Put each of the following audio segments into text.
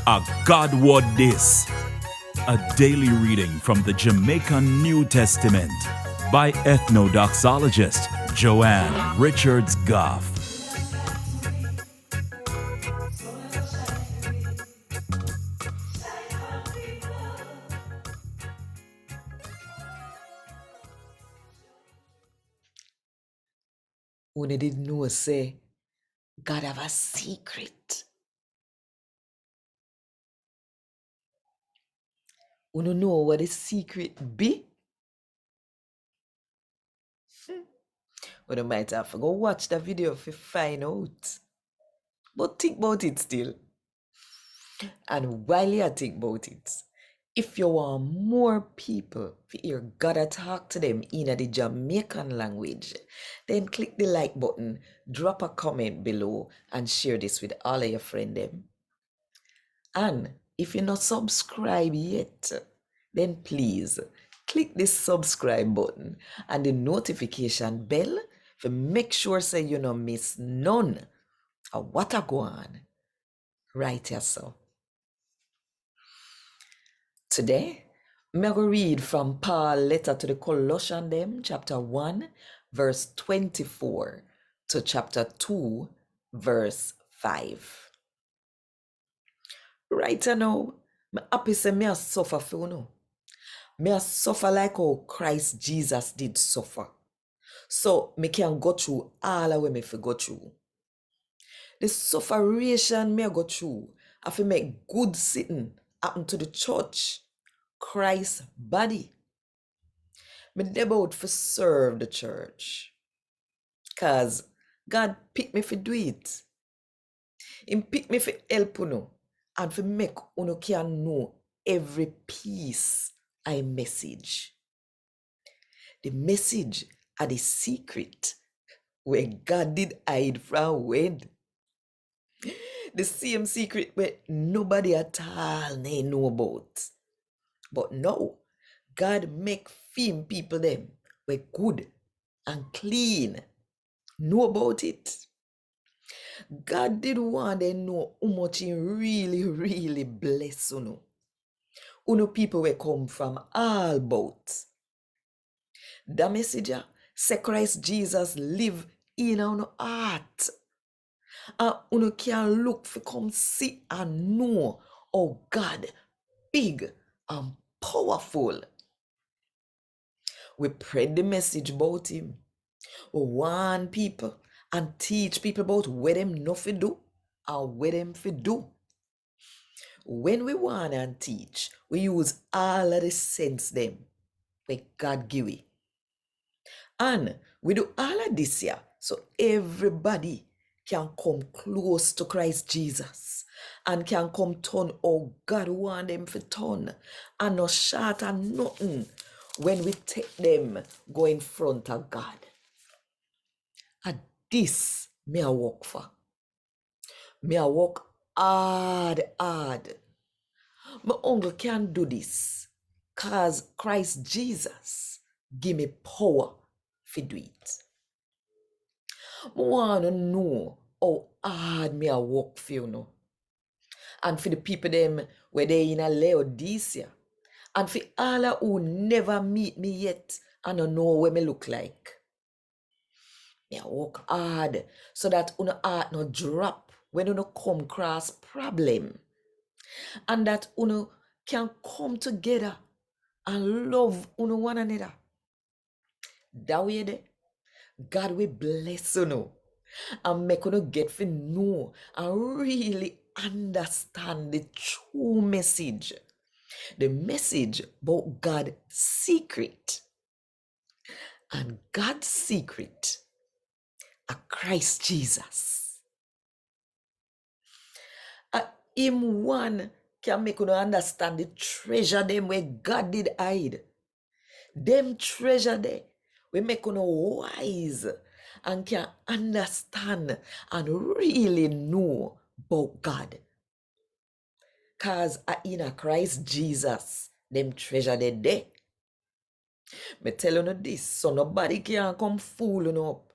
A God Word This, a daily reading from the Jamaican New Testament by Ethnodoxologist Joanne Richards Goffe. Una didn't know, say, God have a secret. Una know what the secret be? Una might have to go watch the video to find out. But think about it still. And while you think about it, if you want more people to hear God talk to them in the Jamaican language, then click the like button, drop a comment below, and share this with all of your friends them. And if you're not subscribed yet, then please click this subscribe button and the notification bell to make sure say you don't miss none of what I go on right here. So today, I'm going to read from Paul's letter to the Colossians, them, chapter 1, verse 24 to chapter 2, verse 5. Right now, I'm happy say me a suffer for you know. Me a suffer like how Christ Jesus did suffer. So me can go through all the way me fi go through. The sufferation me a go through, I fi make good sitting happen to the church, Christ's body. Me dey out for serve the church. Cause God pick me fi do it. Him pick me fi help uno and fi make uno can know every piece I message. The message are the secret where God did hide from when. The same secret where nobody at all they know about. But now, God make film people them were good and clean. Know about it. God did want them know how much he really bless uno. Uno people will come from all boats. The messenger say Christ Jesus live in our heart. And uno can look for come see and know how God big and powerful. We spread the message about him. We warn people and teach people about what them not fi do and what them fi do. When we warn and teach, we use all of the sense them where God give it. And we do all of this here so everybody can come close to Christ Jesus and can come turn how God want them to turn and no short and nothing when we take them go in front of God. And this me a work for. Me a work hard. My uncle can do this cause Christ Jesus give me power to do it. I want to know how hard me a work for you know. And for the people them where they in a Laodicea. And for all who never meet me yet and don't know what me look like. Me a work hard so that uno heart no drop when uno come across problem. And that uno can come together and love uno one another. That way there, God will bless uno and make uno get to know and really understand the true message. The message about God's secret. And God's secret are Christ Jesus. Him one can make you understand the treasure them where God did hide. Them treasure there we make you wise and can understand and really know about God. Cause in a Christ Jesus, them treasure they there. Me tell you this, so nobody can come fool you up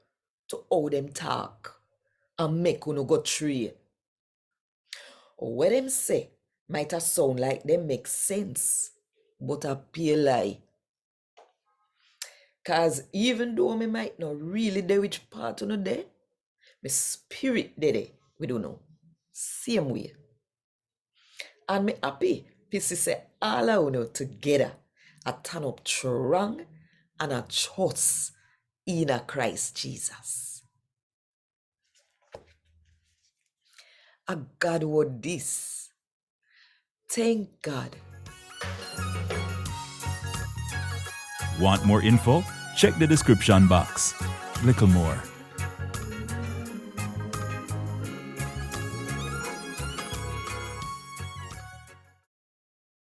to how them talk and make you go tree. What them say, Might have sound like they make sense, but appear lie. Cause even though me might not really know which part of the day, my spirit did it. We don't know. Same way. And me happy. Pieces say all I know together. I turn up strong and I trust in a Christ Jesus. A God word this. Thank God. Want more info? Check the description box. Little more.